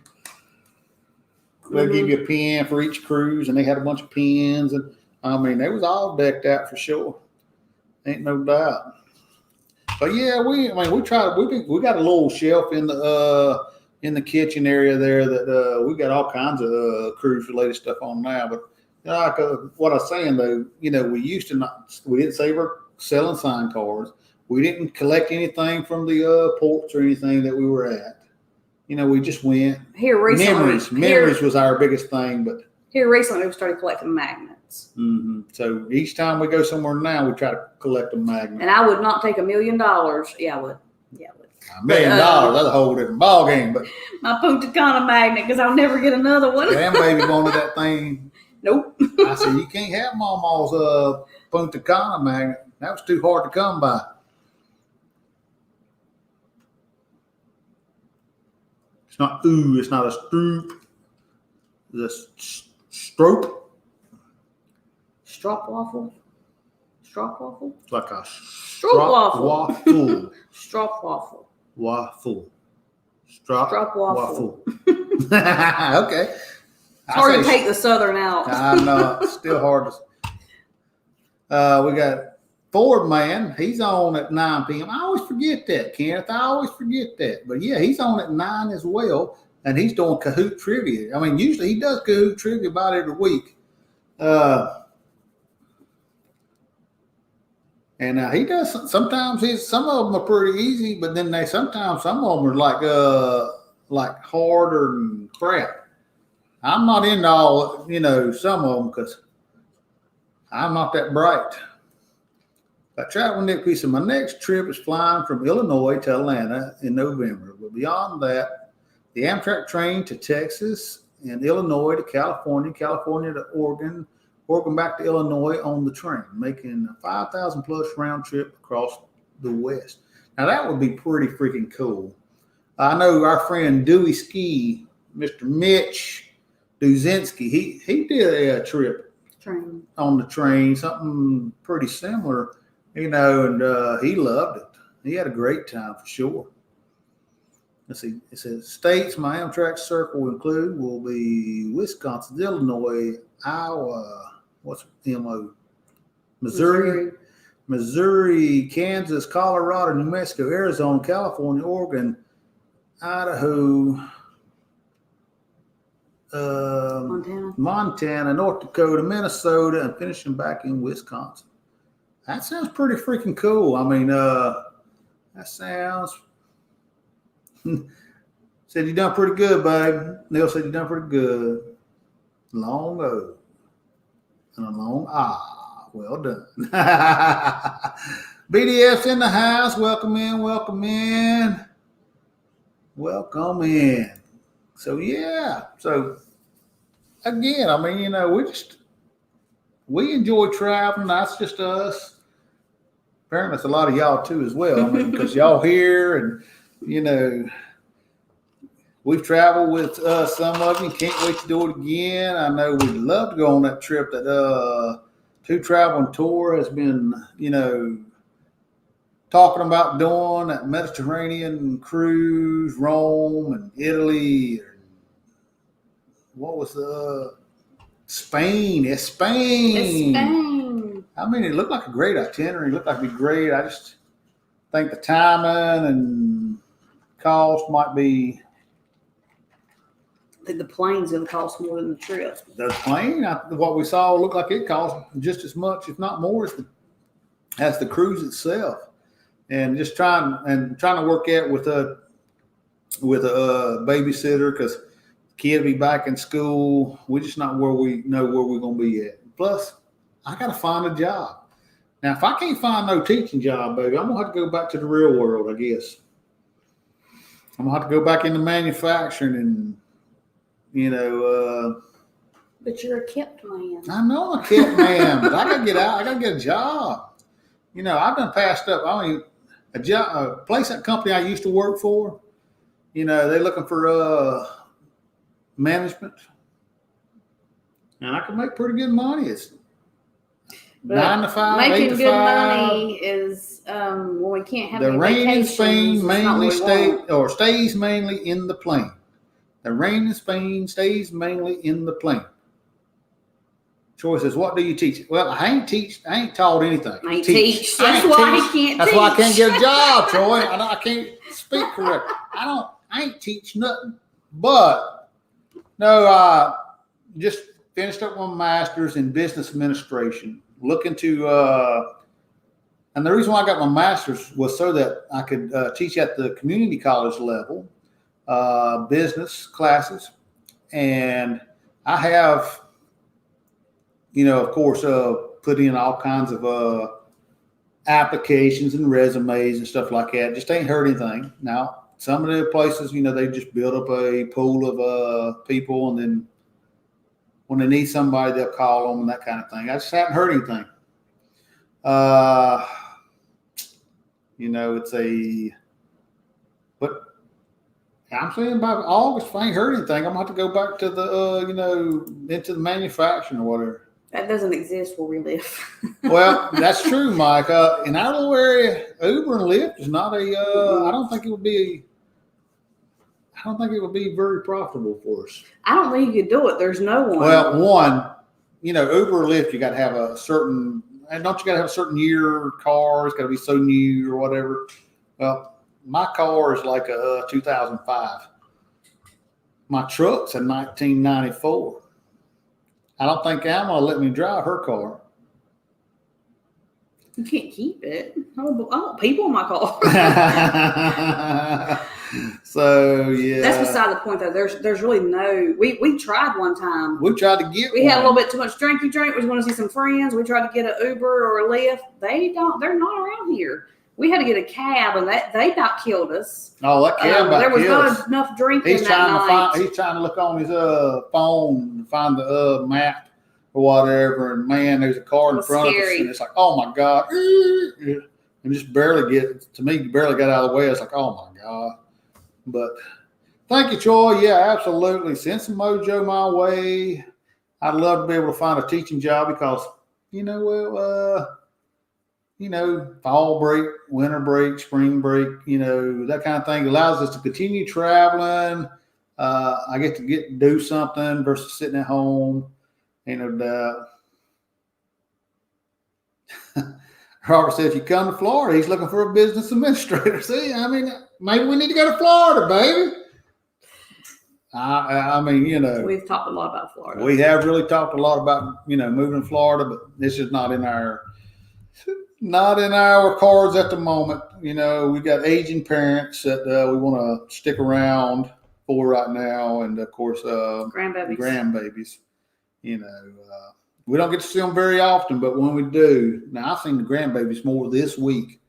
They'll give you a pin for each cruise, and they had a bunch of pins, and I mean they was all decked out for sure. Ain't no doubt. But yeah, we tried. We got a little shelf in the kitchen area there that we got all kinds of cruise related stuff on now. But like what I was saying though, we used to we didn't save our selling sign cards. We didn't collect anything from the ports or anything that we were at. We just went. Here recently, memories was our biggest thing. But here recently, we started collecting magnets. Mm-hmm. So each time we go somewhere now, we try to collect a magnet. And I would not take $1 million. Yeah, I would. $1 million, that's a whole different ball game. But my Punta Cana magnet, because I'll never get another one. Damn baby wanted that thing. Nope. I said, you can't have Mama's Punta Cana magnet. That was too hard to come by. It's not it's not a stroop. It's a strope. Stroopwafel? Stroopwafel? It's like a stroopwafel. Stroopwafel. Waffle. Stroopwafel. Okay. It's hard to take the southern out. I know. It's still hard to. We got Ford Man. He's on at 9 p.m. I always forget that, Kenneth. I always forget that. But yeah, he's on at 9 as well. And he's doing Kahoot trivia. I mean, usually he does Kahoot trivia about every week. And he does. Sometimes some of them are pretty easy, but then sometimes some of them are like harder than crap. I'm not into all some of them because I'm not that bright. But traveling Nick P. So my next trip is flying from Illinois to Atlanta in November. But beyond that, the Amtrak train to Texas and Illinois to California, California to Oregon, Oregon back to Illinois on the train, making a 5,000 plus round trip across the West. Now that would be pretty freaking cool. I know our friend Dewey Ski Mr. Mitch Duzinski. He did a trip on the train, something pretty similar, and he loved it. He had a great time for sure. Let's see. It says states my Amtrak circle will be Wisconsin, Illinois, Iowa. What's MO? Missouri, Kansas, Colorado, New Mexico, Arizona, California, Oregon, Idaho, Montana, North Dakota, Minnesota, and finishing back in Wisconsin. That sounds pretty freaking cool. I mean, that sounds. Said you done pretty good, babe. Neil said you done pretty good. Long O and a long ah. Well done. BDF's in the house. Welcome in. Welcome in. Welcome in. So yeah. So again, I mean, we enjoy traveling. That's just us. Apparently, it's a lot of y'all too as well. I mean, because y'all here and. We've traveled with some of you. Can't wait to do it again. I know we'd love to go on that trip that Two Traveling Tour has been, talking about doing, that Mediterranean cruise, Rome and Italy. What was Spain? It's Spain. I mean, it looked like a great itinerary. It looked like it'd be great. I just think the timing and cost might be. I think the plane's going to cost more than the trip. The plane, what we saw, looked like it cost just as much, if not more, as the cruise itself. And just trying to work out with a babysitter because the kid will be back in school. We're just not where we know where we're going to be at. Plus, I got to find a job. Now, if I can't find no teaching job, baby, I'm going to have to go back to the real world, I guess. I'm going to have to go back into manufacturing and, But you're a kept man. I know I'm a kept man, but I got to get out. I got to get a job. I've been passed up. I mean, a place, that company I used to work for, they're looking for management. And I can make pretty good money. It's 9 to 5, 8 to 5. Making good money is when we can't have any vacations. The rain in Spain stays mainly in the plane. The rain in Spain stays mainly in the plane. Troy says, "What do you teach?" Well, I ain't taught anything. I ain't teach. That's why I can't. That's why I can't get a job, Troy. I can't speak correct. I ain't teach nothing. But no, I just finished up my master's in business administration. Looking to, and the reason why I got my master's was so that I could teach at the community college level, business classes, and I have, of course, put in all kinds of applications and resumes and stuff like that. Just ain't heard anything. Now, some of the places, they just build up a pool of people, and then when they need somebody, they'll call them and that kind of thing. I just haven't heard anything. But I'm saying by August, if I ain't heard anything, I'm going to have to go back to the, into the manufacturing or whatever. That doesn't exist where we live. Well, that's true, Mike. In our little area, Uber and Lyft is not I don't think it would be very profitable for us. I don't think you could do it. There's no one. Well, one, Uber or Lyft, you got to have a certain, and don't you got to have a certain year car? It's got to be so new or whatever. Well, my car is like a 2005. My truck's a 1994. I don't think Alma will let me drive her car. You can't keep it. I want people in my car. So yeah, that's beside the point though. There's really no. We tried one time. We tried to get. We had a little bit too much drink. We was going to see some friends. We tried to get an Uber or a Lyft. They're not around here. We had to get a cab, and they about killed us. Oh, that cab there was not enough drinking that night. He's trying to look on his phone to find the map or whatever, and man, there's a car in front of us, and it's like, oh my god, and just barely got out of the way. It's like, oh my god. But Thank you, Troy. Yeah, absolutely. Send some mojo my way. I'd love to be able to find a teaching job because, fall break, winter break, spring break, that kind of thing allows us to continue traveling. I get to do something versus sitting at home. Robert said, if you come to Florida, he's looking for a business administrator. See, maybe we need to go to Florida, baby. We've talked a lot about Florida. We have really talked a lot about, moving to Florida, but this is not in our cards at the moment. We got aging parents that we want to stick around for right now. And of course, grandbabies, we don't get to see them very often, but when we do, now I've seen the grandbabies more this week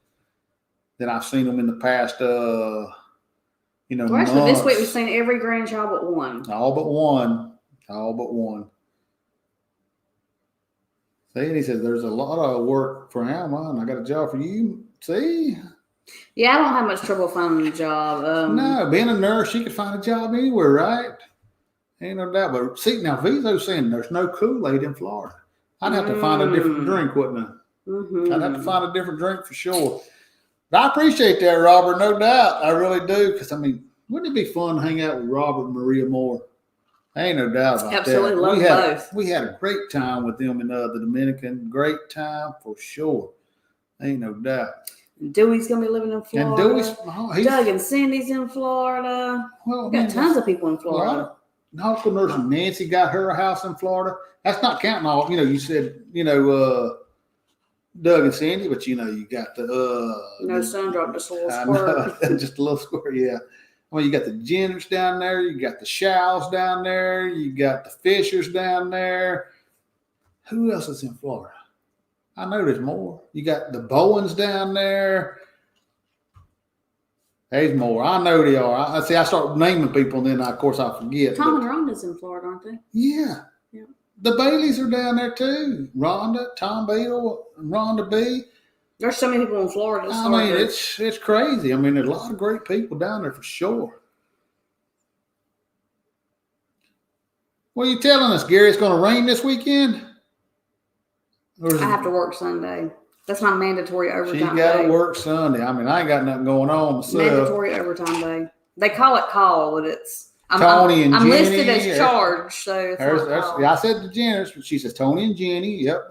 than I've seen them in the past, actually, this week we've seen every grandchild but one. All but one. See, and he says, there's a lot of work for Alma, and I got a job for you. See? Yeah, I don't have much trouble finding a job. No, being a nurse, she could find a job anywhere, right? Ain't no doubt. But see, now Vizo's saying there's no Kool-Aid in Florida. I'd have to find a different drink, wouldn't I? Mm-hmm. I'd have to find a different drink for sure. But I appreciate that, Robert, no doubt. I really do. Because, wouldn't it be fun to hang out with Robert and Maria Moore? Ain't no doubt about Absolutely that. Love both. We had a great time with them in the Dominican. Great time for sure. Ain't no doubt. Dewey's going to be living in Florida. And Doug and Cindy's in Florida. Well, we've got tons of people in Florida. Nautical nurse Nancy got her a house in Florida. That's not counting all, you said, Doug and Cindy, but you got the sun drop, just a little squirt. Just a little squirt, yeah. You got the Jenners down there, you got the Shows down there, you got the Fishers down there. Who else is in Florida? I know there's more. You got the Bowens down there. There's more. I know they are. I start naming people, and then of course I forget. Tom and Rhonda's in Florida, aren't they? Yeah. The Baileys are down there too. Rhonda, Tom Beadle, Rhonda B. There's so many people in Florida. It's crazy. There's a lot of great people down there for sure. What are you telling us, Gary? It's going to rain this weekend? I have to work Sunday. That's my mandatory overtime day. She got to work Sunday. I ain't got nothing going on myself. Mandatory overtime day. They call it call, but it's Tony and Jenny. I'm listed as charged, so I said to Jenny, she says Tony and Jenny. Yep.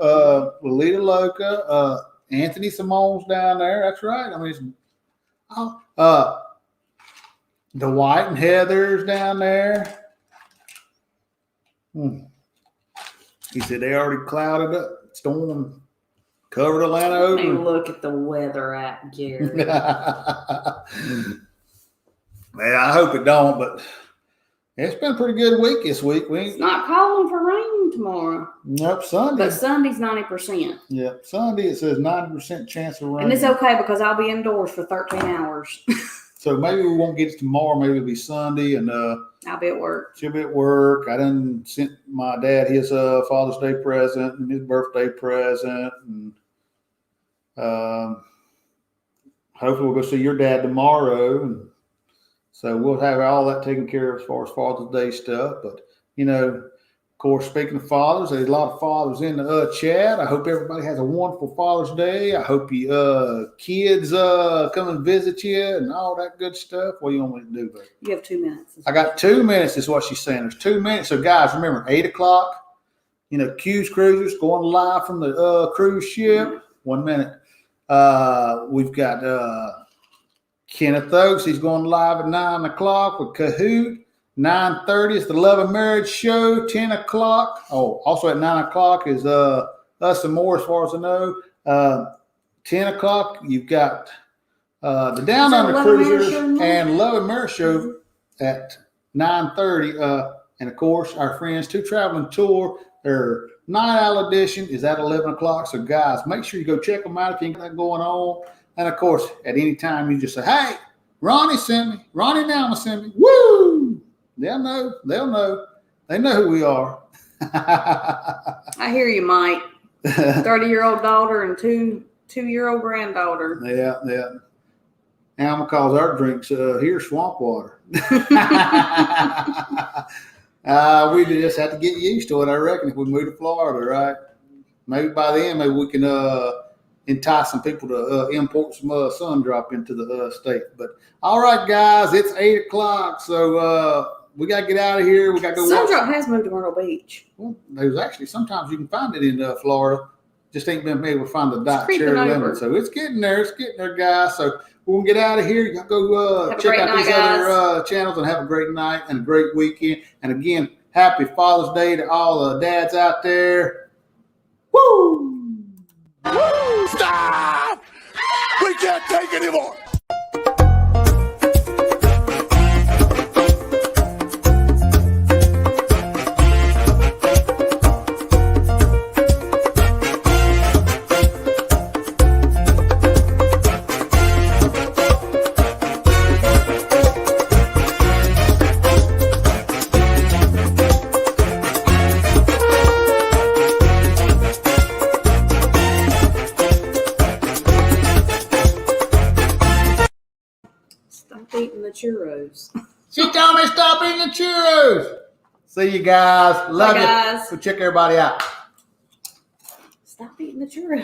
Lolita Loca. Anthony Simone's down there. That's right. Dwight and Heather's down there. He said they already clouded up. Storm covered Atlanta over. Let me look at the weather app, Gary. Man, I hope it don't, but it's been a pretty good week this week. It's not calling for rain tomorrow. Nope, Sunday. But Sunday's 90%. Yep, Sunday it says 90% chance of rain. And it's okay because I'll be indoors for 13 hours. So maybe we won't get it tomorrow. Maybe it'll be Sunday, and I'll be at work. She'll be at work. I done sent my dad his Father's Day present and his birthday present, and hopefully we'll go see your dad tomorrow. And so we'll have all that taken care of as far as Father's Day stuff. But of course, speaking of fathers, there's a lot of fathers in the chat. I hope everybody has a wonderful Father's Day. I hope you kids come and visit you and all that good stuff. What do you want me to do, buddy? You have 2 minutes. I got 2 minutes is what she's saying. There's 2 minutes. So, guys, remember, 8 o'clock, Q's Cruisers going live from the cruise ship. Mm-hmm. 1 minute. We've got Kenneth Oaks. He's going live at 9 o'clock with Kahoot. 9:30 is the Love and Marriage Show. 10 o'clock. Oh, also at 9 o'clock is Us and More, as far as I know. 10 o'clock, you've got the Down Under Cruisers and Love and Marriage Show at 9:30. And, of course, our friends, Two Traveling Tour, their Night Owl edition is at 11 o'clock. So, guys, make sure you go check them out if you ain't got that going on. And, of course, at any time, you just say, hey, Ronnie sent me. Ronnie Nalma sent me. Woo! They'll know. They know who we are. I hear you, Mike. 30-year-old daughter and two-year-old granddaughter. Yeah. Alma calls our drinks here swamp water. We just have to get used to it, I reckon, if we move to Florida, right? Maybe by then, maybe we can entice some people to import some sun drop into the state. But all right, guys, it's 8 o'clock, so we got to get out of here. We got to go. Sun drop has moved to Myrtle Beach. Well, there's actually sometimes you can find it in Florida. Just ain't been able to find the Diet Cherry Lemon. So it's getting there. It's getting there, guys. So we're going to get out of here. Y'all go check out these other channels and have a great night and a great weekend. And again, happy Father's Day to all the dads out there. Woo! Woo! Stop! We can't take anymore. Stop eating the churros. She told me stop eating the churros. See you guys. Love you. Go check everybody out. Stop eating the churros.